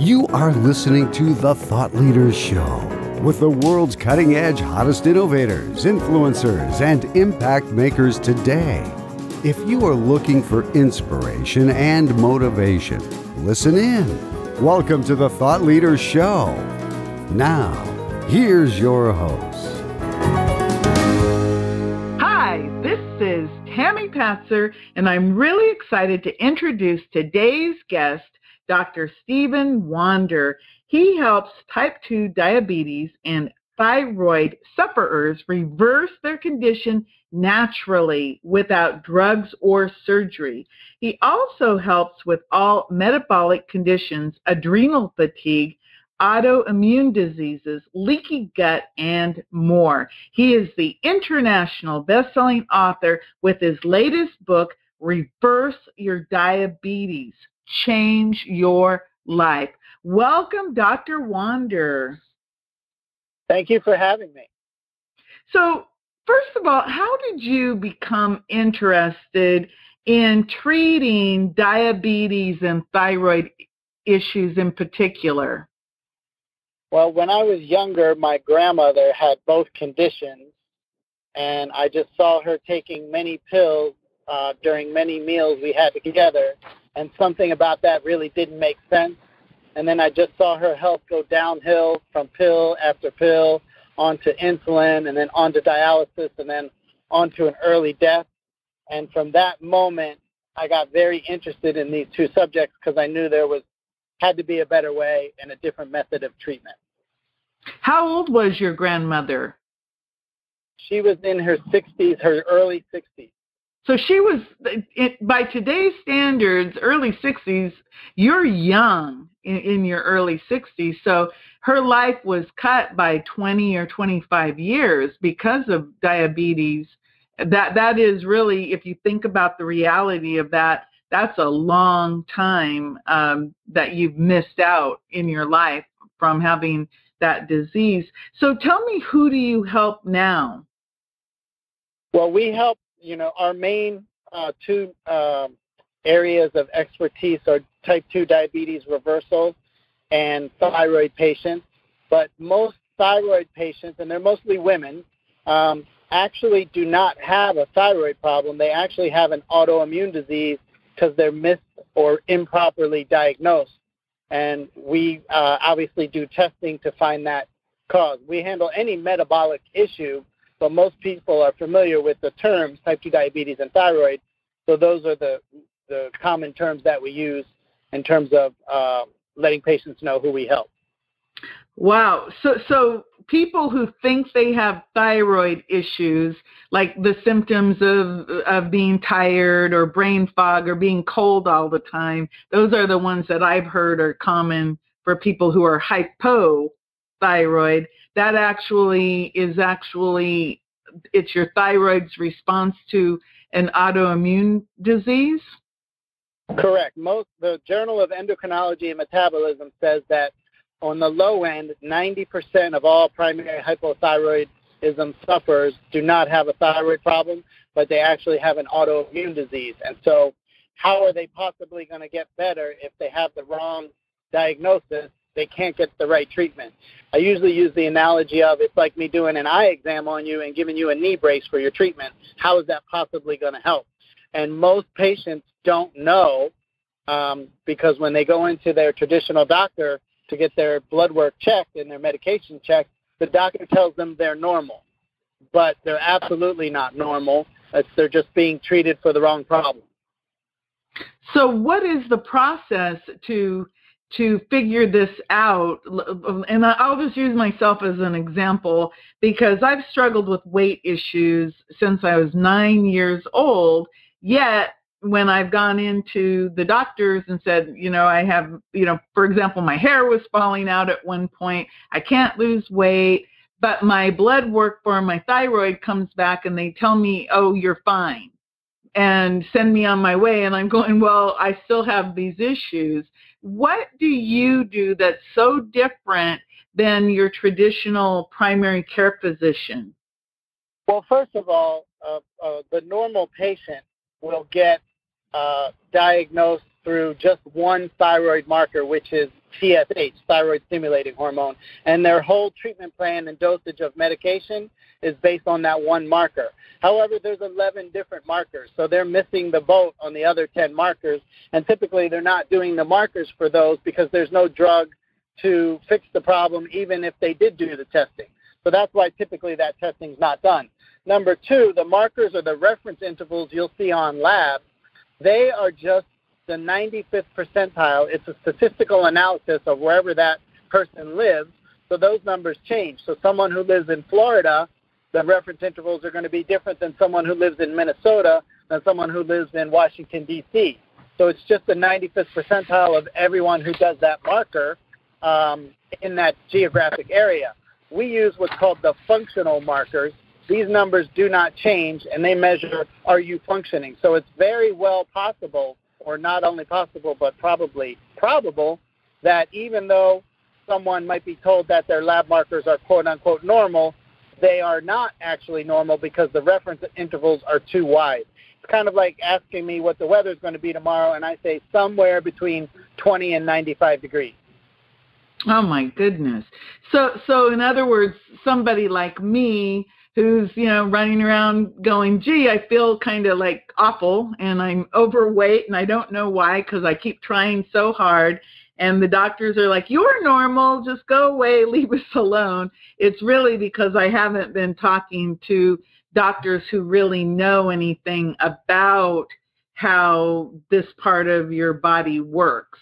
You are listening to The Thought Leaders Show with the world's cutting-edge, hottest innovators, influencers, and impact makers today. If you are looking for inspiration and motivation, listen in. Welcome to The Thought Leaders Show. Now, here's your host. Hi, this is Tammy Patzer, and I'm really excited to introduce today's guest, Dr. Stephen Wander. He helps type 2 diabetes and thyroid sufferers reverse their condition naturally without drugs or surgery. He also helps with all metabolic conditions, adrenal fatigue, autoimmune diseases, leaky gut, and more. He is the international best-selling author with his latest book, Reverse Your Diabetes, Change Your Life. Welcome, Dr. Wander. Thank you for having me. So, first of all, how did you become interested in treating diabetes and thyroid issues in particular? Well, when I was younger, my grandmother had both conditions, and I just saw her taking many pills during many meals we had together, and something about that really didn't make sense. And then I just saw her health go downhill from pill after pill onto insulin and then onto dialysis and then onto an early death. And from that moment, I got very interested in these two subjects because I knew there had to be a better way and a different method of treatment. How old was your grandmother? She was in her 60s, her early 60s. So she was, by today's standards, early 60s, you're young in your early 60s. So her life was cut by 20 or 25 years because of diabetes. That is really, if you think about the reality of that, that's a long time that you've missed out in your life from having that disease. So tell me, who do you help now? Well, we help, our main two areas of expertise are type 2 diabetes reversal and thyroid patients. But most thyroid patients, and they're mostly women, actually do not have a thyroid problem. They actually have an autoimmune disease because they're missed or improperly diagnosed. And we obviously do testing to find that cause. We handle any metabolic issue, but most people are familiar with the terms type 2 diabetes and thyroid. So those are the common terms that we use in terms of letting patients know who we help. Wow. So people who think they have thyroid issues, like the symptoms of being tired or brain fog or being cold all the time, those are the ones that I've heard are common for people who are hypothyroid. That it's your thyroid's response to an autoimmune disease? Correct. The Journal of Endocrinology and Metabolism says that on the low end, 90% of all primary hypothyroidism sufferers do not have a thyroid problem, but they actually have an autoimmune disease. And so how are they possibly going to get better if they have the wrong diagnosis? They can't get the right treatment. I usually use the analogy of it's like me doing an eye exam on you and giving you a knee brace for your treatment. How is that possibly going to help? And most patients don't know because when they go into their traditional doctor to get their blood work checked and their medication checked, the doctor tells them they're normal. But they're absolutely not normal. They're just being treated for the wrong problem. So what is the process to figure this out? And I'll just use myself as an example because I've struggled with weight issues since I was 9 years old, yet when I've gone into the doctors and said, I have, for example, my hair was falling out at one point, I can't lose weight, but my blood work for my thyroid comes back and they tell me, oh, you're fine, and send me on my way. And I'm going, well, I still have these issues. What do you do that's so different than your traditional primary care physician? Well, first of all, the normal patient will get diagnosed through just one thyroid marker, which is TSH, thyroid stimulating hormone, and their whole treatment plan and dosage of medication is based on that one marker. However, there's 11 different markers, so they're missing the boat on the other 10 markers, and typically they're not doing the markers for those because there's no drug to fix the problem, even if they did do the testing. So that's why typically that testing is not done. Number two, the markers or the reference intervals you'll see on labs, they are just the 95th percentile. It's a statistical analysis of wherever that person lives, so those numbers change. So someone who lives in Florida, the reference intervals are going to be different than someone who lives in Minnesota, than someone who lives in Washington, D.C. So it's just the 95th percentile of everyone who does that marker in that geographic area. We use what's called the functional markers. These numbers do not change, and they measure, are you functioning? So it's very well possible, or not only possible, but probably probable, that even though someone might be told that their lab markers are quote-unquote normal, they are not actually normal because the reference intervals are too wide. It's kind of like asking me what the weather is going to be tomorrow, and I say somewhere between 20 and 95 degrees. Oh, my goodness. So in other words, somebody like me who's, running around going, gee, I feel kind of like awful and I'm overweight and I don't know why because I keep trying so hard. And the doctors are like, you're normal, just go away, leave us alone. It's really because I haven't been talking to doctors who really know anything about how this part of your body works.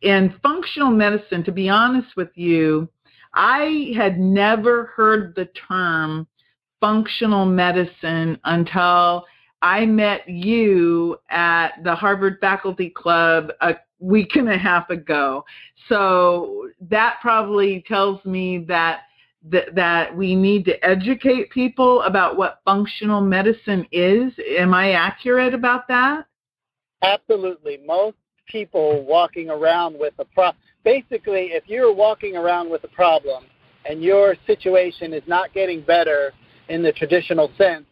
In functional medicine, to be honest with you, I had never heard the term functional medicine until I met you at the Harvard Faculty Club a week and a half ago. So that probably tells me that we need to educate people about what functional medicine is. Am I accurate about that? Absolutely. Most people walking around with a problem. Basically, if you're walking around with a problem and your situation is not getting better in the traditional sense,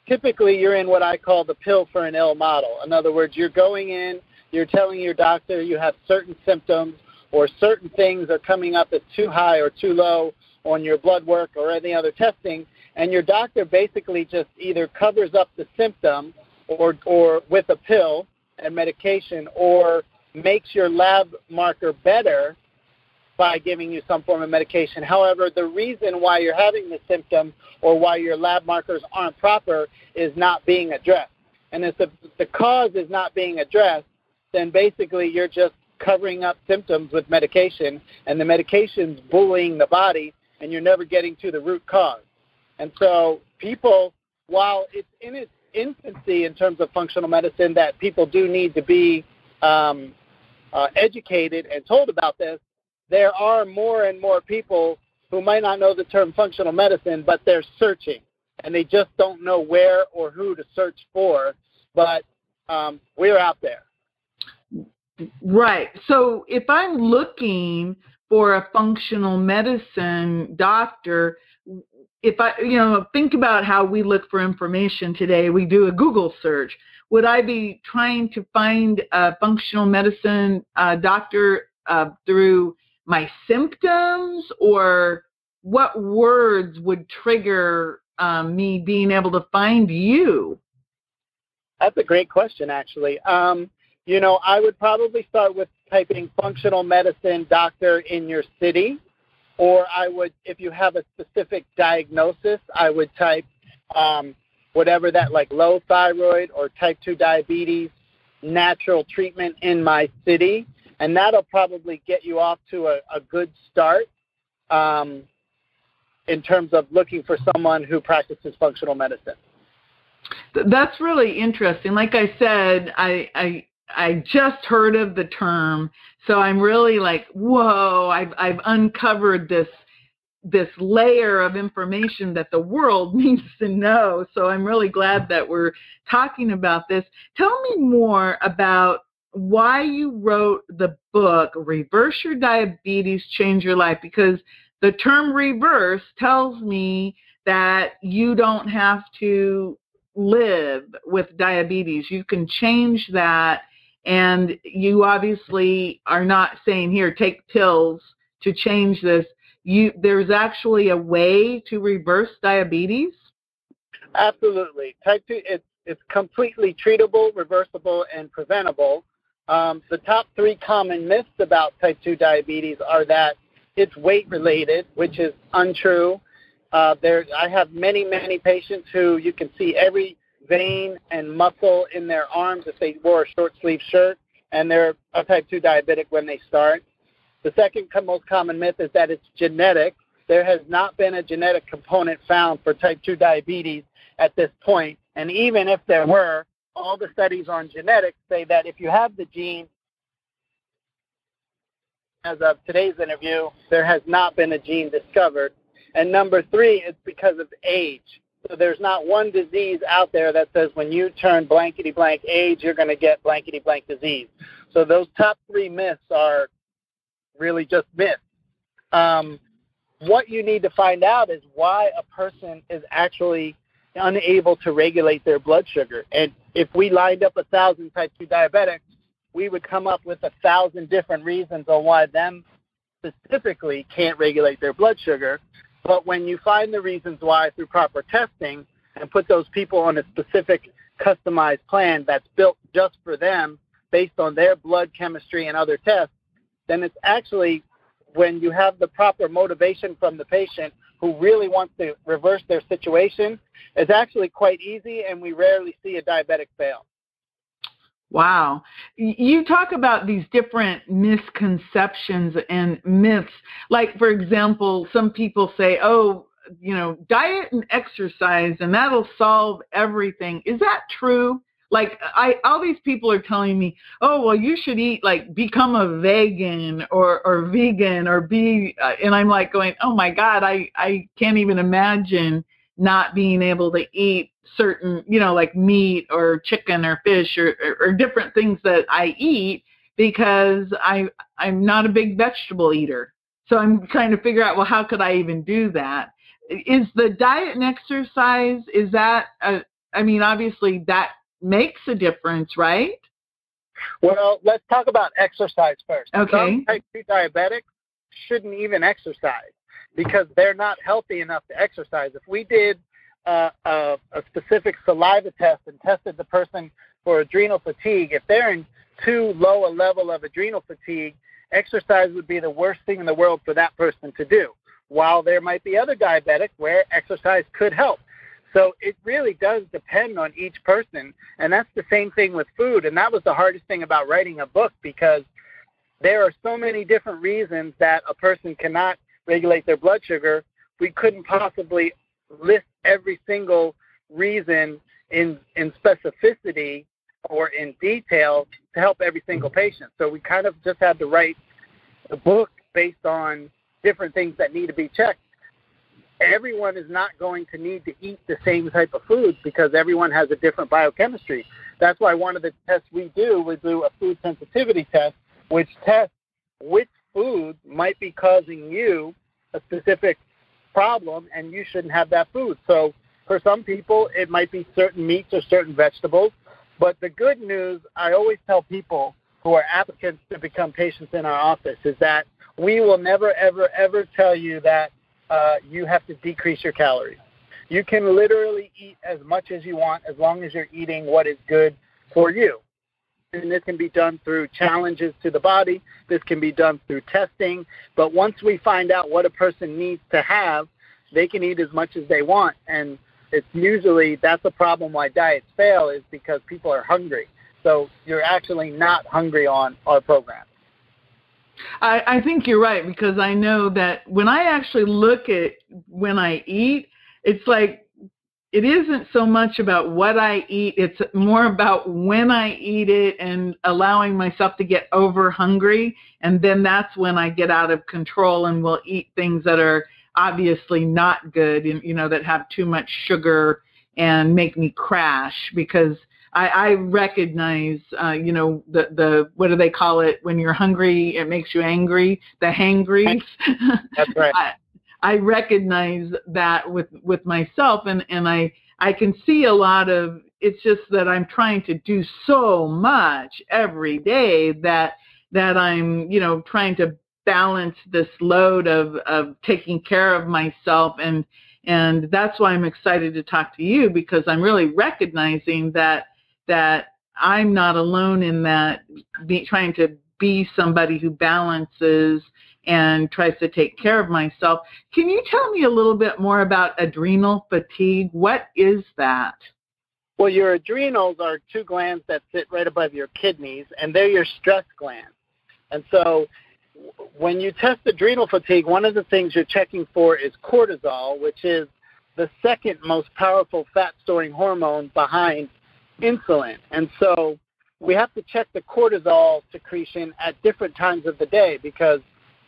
typically you're in what I call the pill for an ill model. In other words, you're going in, you're telling your doctor you have certain symptoms or certain things are coming up as too high or too low on your blood work or any other testing, and your doctor basically just either covers up the symptom or with a pill and medication, or makes your lab marker better by giving you some form of medication. However, the reason why you're having the symptom or why your lab markers aren't proper is not being addressed. And if the cause is not being addressed, then basically you're just covering up symptoms with medication, and the medication's bullying the body, and you're never getting to the root cause. And so people, while it's in its infancy in terms of functional medicine, that people do need to be educated and told about this, there are more and more people who might not know the term functional medicine, but they're searching, and they just don't know where or who to search for, but we're out there. Right. So if I'm looking for a functional medicine doctor, if I, think about how we look for information today, we do a Google search. Would I be trying to find a functional medicine doctor through my symptoms, or what words would trigger me being able to find you? That's a great question, actually. I would probably start with typing functional medicine doctor in your city, or I would, if you have a specific diagnosis, I would type whatever that, like low thyroid or type 2 diabetes, natural treatment in my city, and that'll probably get you off to a good start in terms of looking for someone who practices functional medicine. That's really interesting. Like I said, I just heard of the term, so I'm really like, whoa, I've uncovered this layer of information that the world needs to know. So I'm really glad that we're talking about this. Tell me more about why you wrote the book, Reverse Your Diabetes, Change Your Life, because the term reverse tells me that you don't have to live with diabetes. You can change that, and you obviously are not saying, here, take pills to change this. There's actually a way to reverse diabetes? Absolutely. Type 2, it's completely treatable, reversible, and preventable. The top 3 common myths about type 2 diabetes are that it's weight-related, which is untrue. I have many, many patients who you can see every vein and muscle in their arms if they wore a short-sleeve shirt, and they're a type 2 diabetic when they start. The second most common myth is that it's genetic. There has not been a genetic component found for type 2 diabetes at this point. And even if there were, all the studies on genetics say that if you have the gene, as of today's interview, there has not been a gene discovered. And number 3, it's because of age. So there's not one disease out there that says when you turn blankety-blank age, you're going to get blankety-blank disease. So those top 3 myths are really just myths. What you need to find out is why a person is actually unable to regulate their blood sugar. And if we lined up 1,000 type 2 diabetics, we would come up with 1,000 different reasons on why them specifically can't regulate their blood sugar. But when you find the reasons why through proper testing and put those people on a specific customized plan that's built just for them based on their blood chemistry and other tests, then it's actually, when you have the proper motivation from the patient who really wants to reverse their situation, it's actually quite easy, and we rarely see a diabetic fail. Wow. You talk about these different misconceptions and myths. Like, for example, some people say, oh, diet and exercise, and that'll solve everything. Is that true? Like, all these people are telling me, oh, well, you should eat, become a vegan or vegan or be, and I'm like going, oh my God, I can't even imagine not being able to eat certain, like meat or chicken or fish or different things that I eat because I'm not a big vegetable eater. So I'm trying to figure out, well, how could I even do that? Is the diet and exercise, is that, obviously that makes a difference, right? Well, let's talk about exercise first. Okay. Some type 2 diabetics shouldn't even exercise because they're not healthy enough to exercise. If we did a specific saliva test and tested the person for adrenal fatigue, if they're in too low a level of adrenal fatigue, exercise would be the worst thing in the world for that person to do, while there might be other diabetics where exercise could help. So it really does depend on each person, and that's the same thing with food. And that was the hardest thing about writing a book, because there are so many different reasons that a person cannot regulate their blood sugar. We couldn't possibly list every single reason in specificity or in detail to help every single patient. So we kind of just had to write a book based on different things that need to be checked. Everyone is not going to need to eat the same type of foods because everyone has a different biochemistry. That's why one of the tests we do a food sensitivity test, which tests which foods might be causing you a specific problem, and you shouldn't have that food. So for some people, it might be certain meats or certain vegetables. But the good news, I always tell people who are applicants to become patients in our office, is that we will never, ever, ever tell you that you have to decrease your calories. You can literally eat as much as you want as long as you're eating what is good for you. And this can be done through challenges to the body. This can be done through testing. But once we find out what a person needs to have, they can eat as much as they want. And it's usually, that's a problem why diets fail, is because people are hungry. So you're actually not hungry on our program. I think you're right, because I know that when I actually look at when I eat, it's like it isn't so much about what I eat. It's more about when I eat it and allowing myself to get over hungry. And then that's when I get out of control and will eat things that are obviously not good and, that have too much sugar and make me crash, because I recognize, the what do they call it? When you're hungry, it makes you angry, the hangries. That's right. I recognize that with myself, and I I can see a lot of, it's just that I'm trying to do so much every day that I'm, trying to balance this load of taking care of myself. And that's why I'm excited to talk to you, because I'm really recognizing that I'm not alone in that, trying to be somebody who balances and tries to take care of myself. Can you tell me a little bit more about adrenal fatigue? What is that? Well, your adrenals are two glands that sit right above your kidneys, and they're your stress glands. And so when you test adrenal fatigue, one of the things you're checking for is cortisol, which is the second most powerful fat-storing hormone behind insulin. And so we have to check the cortisol secretion at different times of the day, because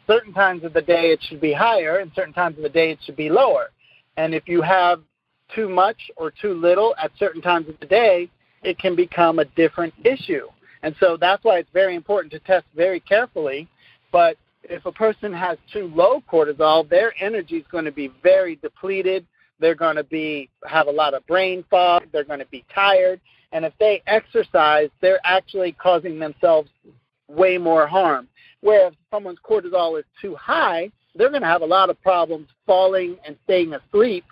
certain times of the day it should be higher and certain times of the day it should be lower. And if you have too much or too little at certain times of the day, it can become a different issue. And so that's why it's very important to test very carefully. But if a person has too low cortisol, their energy is going to be very depleted. They're going to have a lot of brain fog. They're going to be tired. And if they exercise, they're actually causing themselves way more harm. Whereas if someone's cortisol is too high, they're going to have a lot of problems falling and staying asleep,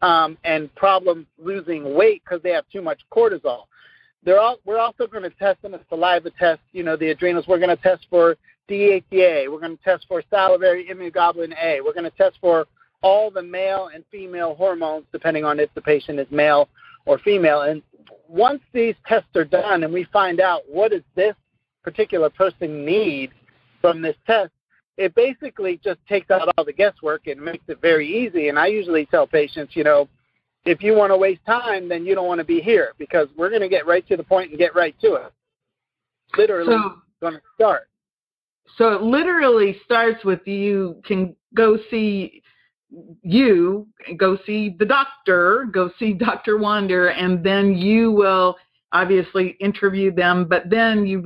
and problems losing weight because they have too much cortisol. We're also going to test in a saliva test, the adrenals. We're going to test for DHEA. We're going to test for salivary immunoglobulin A. We're going to test for all the male and female hormones, depending on if the patient is male or female. And once these tests are done and we find out what does this particular person need from this test, it basically just takes out all the guesswork and makes it very easy. And I usually tell patients, if you want to waste time, then you don't want to be here, because we're going to get right to the point and get right to it. Literally going to start. So it literally starts with you can go see the doctor, go see Dr. Wander, and then you will obviously interview them, but then you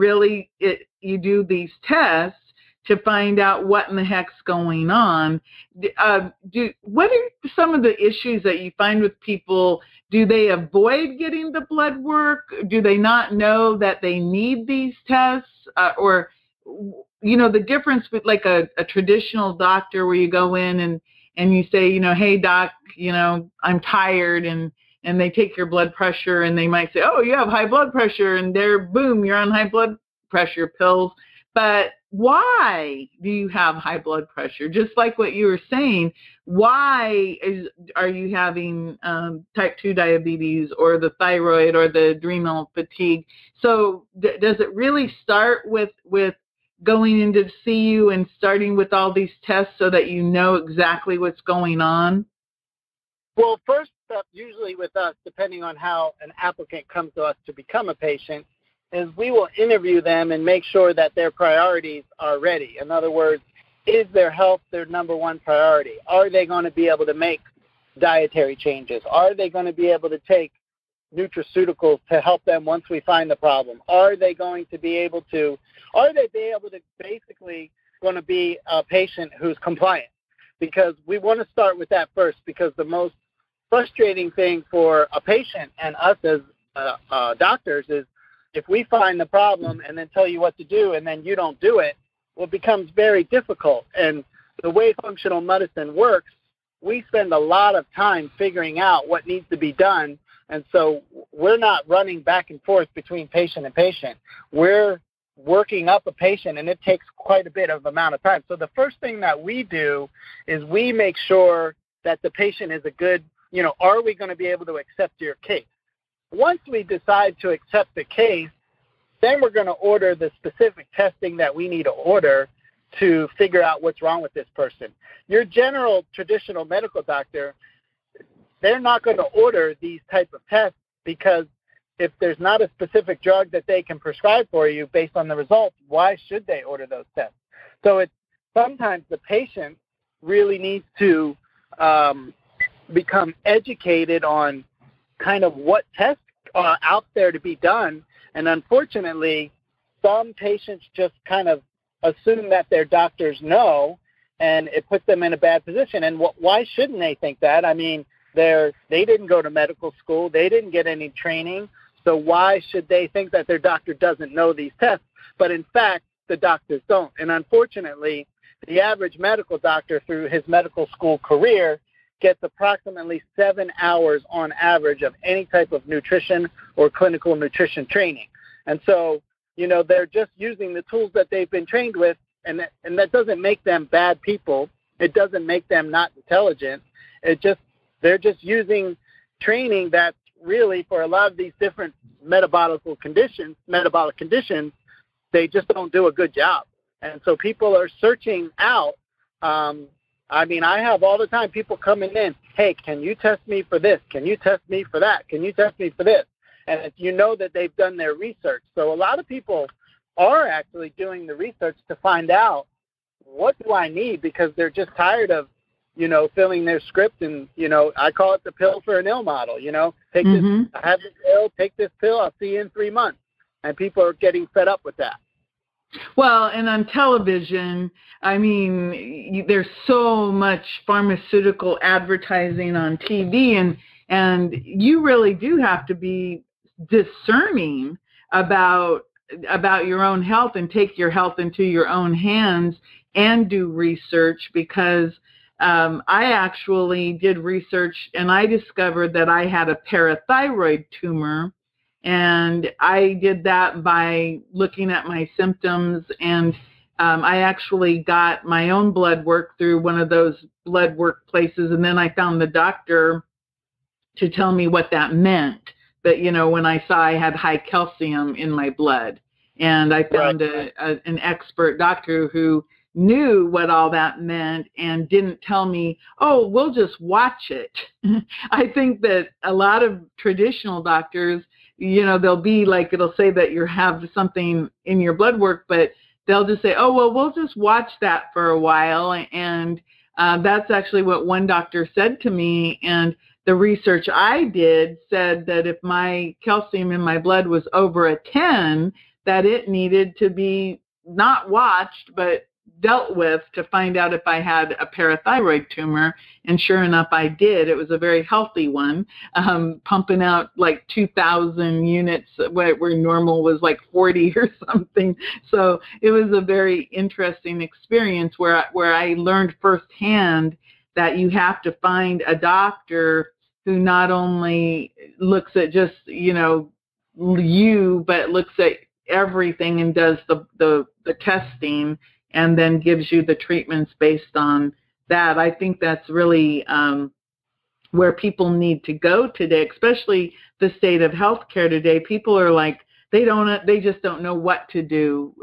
do these tests to find out what in the heck's going on. What are some of the issues that you find with people? Do they avoid getting the blood work? Do they not know that they need these tests? Or the difference with like a traditional doctor where you go in and you say, hey, doc, I'm tired, and they take your blood pressure, and they might say, oh, you have high blood pressure, and boom, you're on high blood pressure pills. But why do you have high blood pressure? Just like what you were saying, why are you having type 2 diabetes or the thyroid or the adrenal fatigue? So does it really start with going in to see you and starting with all these tests so that you know exactly what's going on? Well, first step usually with us, depending on how an applicant comes to us to become a patient, is we will interview them and make sure that their priorities are ready. In other words, is their health their number one priority? Are they going to be able to make dietary changes? Are they going to be able to take nutraceuticals to help them once we find the problem? Are they basically going to be a patient who's compliant? Because we want to start with that first, because the most frustrating thing for a patient and us as doctors is if we find the problem and then tell you what to do and then you don't do it, well, it becomes very difficult. And the way functional medicine works, we spend a lot of time figuring out what needs to be done. And so we're not running back and forth between patient and patient. We're working up a patient, and it takes quite a bit of amount of time. So the first thing that we do is we make sure that the patient is a good, are we going to be able to accept your case? Once we decide to accept the case, then we're going to order the specific testing that we need to order to figure out what's wrong with this person. Your general traditional medical doctor, they're not going to order these type of tests, because if there's not a specific drug that they can prescribe for you based on the results, why should they order those tests? So sometimes the patient really needs to become educated on kind of what tests are out there to be done. And unfortunately, some patients just kind of assume that their doctors know, and it puts them in a bad position. And why shouldn't they think that? I mean, They didn't go to medical school. They didn't get any training. So why should they think that their doctor doesn't know these tests? But in fact, the doctors don't. And unfortunately, the average medical doctor through his medical school career gets approximately 7 hours on average of any type of nutrition or clinical nutrition training. And so, they're just using the tools that they've been trained with, and that doesn't make them bad people. It doesn't make them not intelligent. They're just using training that's really for a lot of these different metabolic conditions, they just don't do a good job. And so people are searching out. I have all the time people coming in, hey, can you test me for this? Can you test me for that? Can you test me for this? And you know that they've done their research. So a lot of people are actually doing the research to find out, what do I need? Because they're just tired of, filling their script. And, I call it the pill for an ill model. Take this, I have this pill, take this pill, I'll see you in 3 months. And people are getting fed up with that. Well, and on television, there's so much pharmaceutical advertising on TV, and you really do have to be discerning about your own health and take your health into your own hands and do research, because I actually did research and I discovered that I had a parathyroid tumor. And I did that by looking at my symptoms, and I actually got my own blood work through one of those blood work places, and then I found the doctor to tell me what that meant. But, when I saw I had high calcium in my blood, and I found an expert doctor who knew what all that meant and didn't tell me, oh, we'll just watch it. I think that a lot of traditional doctors, they'll be like, it'll say that you have something in your blood work, but they'll just say, oh, well, we'll just watch that for a while. And that's actually what one doctor said to me. And the research I did said that if my calcium in my blood was over a 10, that it needed to be not watched, but dealt with to find out if I had a parathyroid tumor. And sure enough, I did. It was a very healthy one, pumping out like 2,000 units where normal was like 40 or something. So it was a very interesting experience where I learned firsthand that you have to find a doctor who not only looks at just, but looks at everything and does the testing, and then gives you the treatments based on that. I think that's really where people need to go today, especially the state of healthcare today. People are like, they just don't know what to do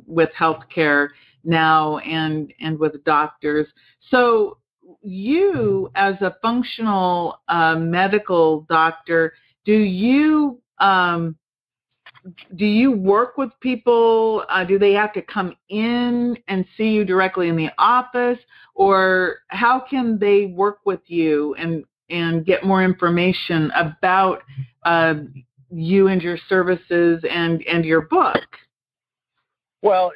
with healthcare now and with doctors. So you, as a functional medical doctor, do you work with people? Do they have to come in and see you directly in the office, or how can they work with you and get more information about you and your services and your book? Well,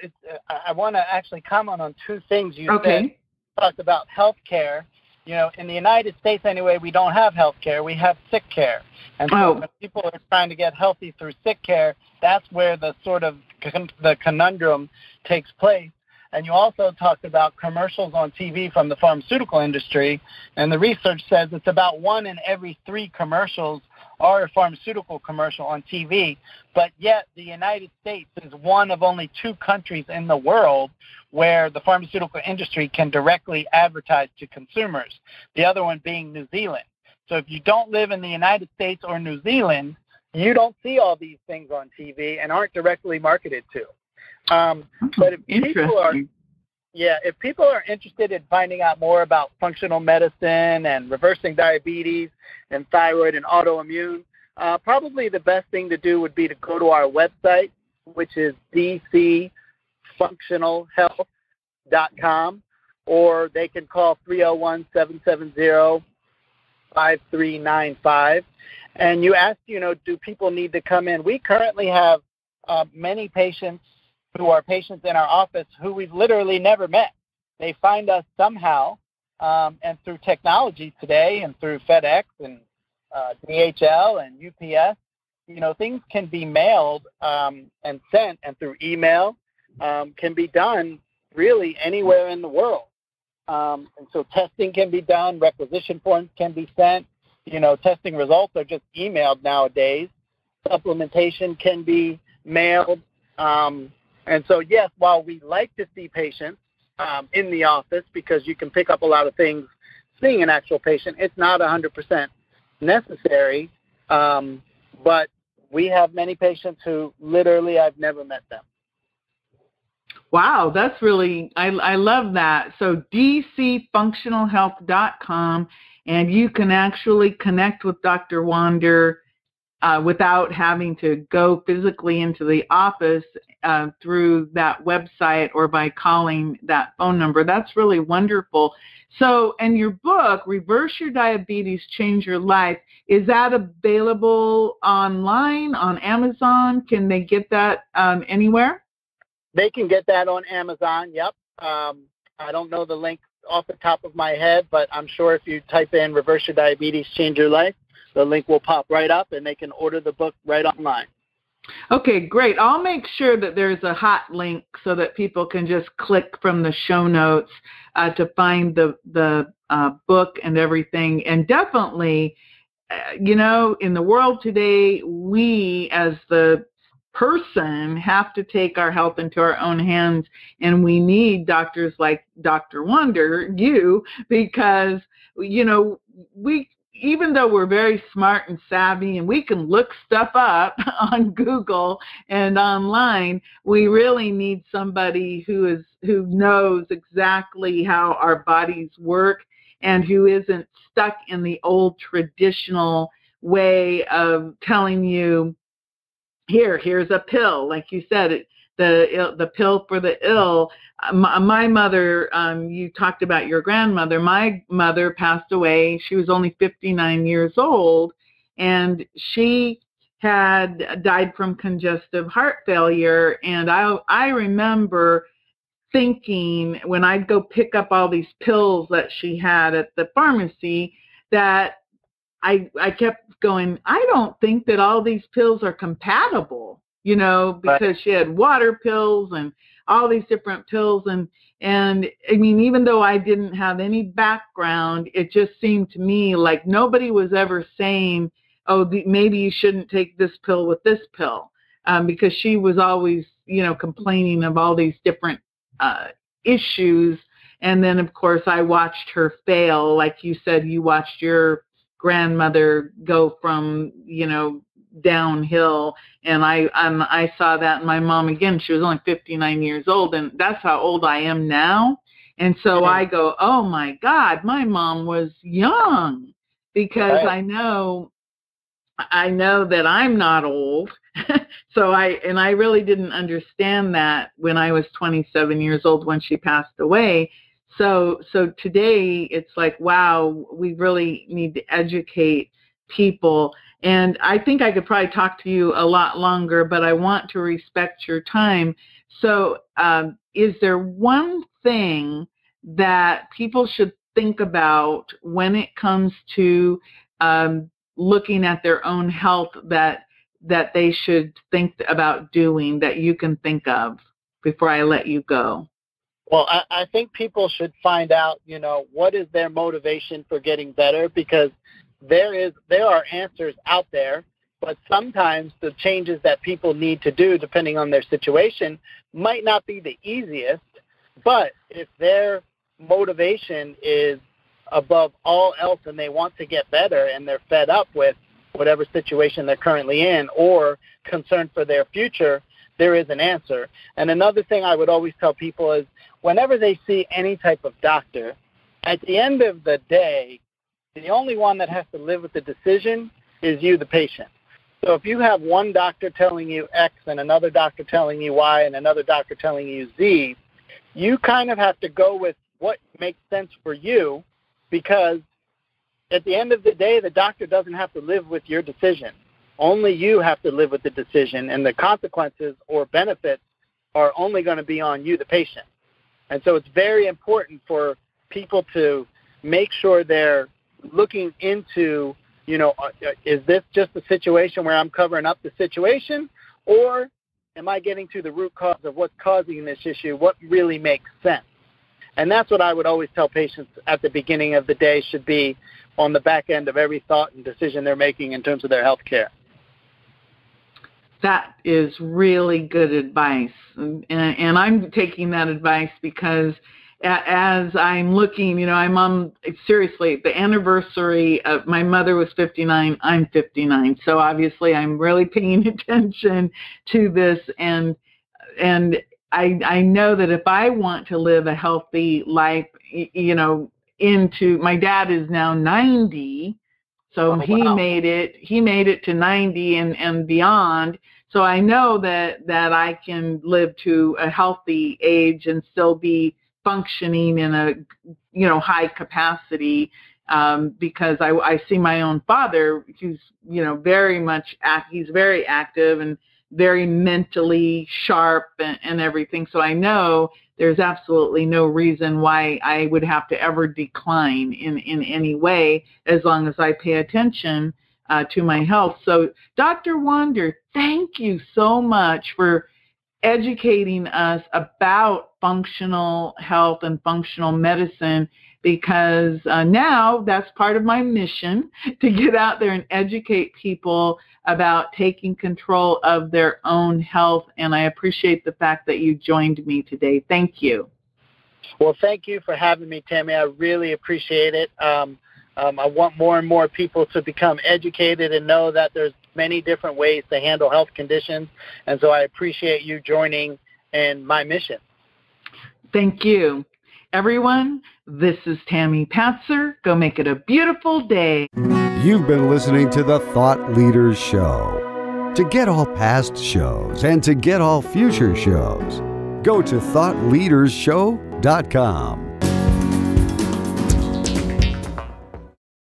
I want to actually comment on two things you said. You talked about health care. In the United States anyway, we don't have health care. We have sick care. And so when people are trying to get healthy through sick care, that's where the sort of the conundrum takes place. And you also talked about commercials on TV from the pharmaceutical industry. And the research says it's about 1 in every 3 commercials are a pharmaceutical commercial on TV. But yet the United States is one of only 2 countries in the world where the pharmaceutical industry can directly advertise to consumers, the other one being New Zealand. So if you don't live in the United States or New Zealand, you don't see all these things on TV and aren't directly marketed to. But if people are interested in finding out more about functional medicine and reversing diabetes and thyroid and autoimmune, probably the best thing to do would be to go to our website, which is dcfunctionalhealth.com, or they can call 301-770-5395. And you asked, do people need to come in? We currently have many patients who are patients in our office who we've literally never met. They find us somehow, and through technology today and through FedEx and DHL and UPS, things can be mailed and sent, and through email can be done really anywhere in the world. And so testing can be done, requisition forms can be sent, testing results are just emailed nowadays. Supplementation can be mailed. And so, yes, while we like to see patients in the office because you can pick up a lot of things seeing an actual patient, it's not 100% necessary. But we have many patients who literally I've never met them. Wow, that's really, I love that. So dcfunctionalhealth.com, and you can actually connect with Dr. Wander without having to go physically into the office through that website or by calling that phone number. That's really wonderful. So, and your book, Reverse Your Diabetes, Change Your Life, is that available online, on Amazon? Can they get that anywhere? They can get that on Amazon, yep. I don't know the link off the top of my head, but I'm sure if you type in Reverse Your Diabetes, Change Your Life, the link will pop right up and they can order the book right online. Okay, great. I'll make sure that there's a hot link so that people can just click from the show notes to find the book and everything. And definitely, in the world today, we as the person have to take our health into our own hands, and we need doctors like Dr. Wander, because, we, even though we're very smart and savvy and we can look stuff up on Google and online, we really need somebody who knows exactly how our bodies work and who isn't stuck in the old traditional way of telling you, here's a pill, like you said, the pill for the ill. My mother, you talked about your grandmother. My mother passed away. She was only 59 years old, and she had died from congestive heart failure. And I remember thinking when I'd go pick up all these pills that she had at the pharmacy that I kept going, I don't think that all these pills are compatible, because she had water pills and all these different pills. And I mean, even though I didn't have any background, it just seemed to me like nobody was ever saying, maybe you shouldn't take this pill with this pill, because she was always, complaining of all these different issues. And then, of course, I watched her fail. Like you said, you watched your grandmother go from, downhill. And I saw that in my mom again. She was only 59 years old, and that's how old I am now. And so I go, oh my God, my mom was young, because I know that I'm not old. So I really didn't understand that when I was 27 years old when she passed away. So today it's like, wow, we really need to educate people. And I think I could probably talk to you a lot longer, but I want to respect your time. So is there one thing that people should think about when it comes to looking at their own health that they should think about doing, that you can think of before I let you go? Well, I think people should find out, what is their motivation for getting better, because there are answers out there, but sometimes the changes that people need to do, depending on their situation, might not be the easiest. But if their motivation is above all else and they want to get better and they're fed up with whatever situation they're currently in or concerned for their future, there is an answer. And another thing I would always tell people is whenever they see any type of doctor, at the end of the day, the only one that has to live with the decision is you, the patient. So if you have one doctor telling you X and another doctor telling you Y and another doctor telling you Z, you kind of have to go with what makes sense for you, because at the end of the day, the doctor doesn't have to live with your decision. Only you have to live with the decision, and the consequences or benefits are only going to be on you, the patient. And so it's very important for people to make sure they're looking into, is this just a situation where I'm covering up the situation, or am I getting to the root cause of what's causing this issue? What really makes sense? And that's what I would always tell patients at the beginning of the day should be on the back end of every thought and decision they're making in terms of their health care. That is really good advice. And I'm taking that advice because as I'm looking, I'm on, seriously, the anniversary of my mother was 59, I'm 59. So obviously I'm really paying attention to this. And I know that if I want to live a healthy life, my dad is now 90. So he made it to 90 and beyond. So I know that I can live to a healthy age and still be functioning in a, high capacity, because I see my own father, who's, he's very active and very mentally sharp and everything. So I know there's absolutely no reason why I would have to ever decline in any way, as long as I pay attention to my health. So Dr. Wander, thank you so much for educating us about functional health and functional medicine, because now that's part of my mission, to get out there and educate people about taking control of their own health. And I appreciate the fact that you joined me today. Thank you. Well, thank you for having me, Tammy. I really appreciate it. I want more and more people to become educated and know that there's many different ways to handle health conditions. And so I appreciate you joining in my mission. Thank you. Everyone, this is Tammy Patzer. Go make it a beautiful day. You've been listening to the Thought Leaders Show. To get all past shows and to get all future shows, go to thoughtleadersshow.com.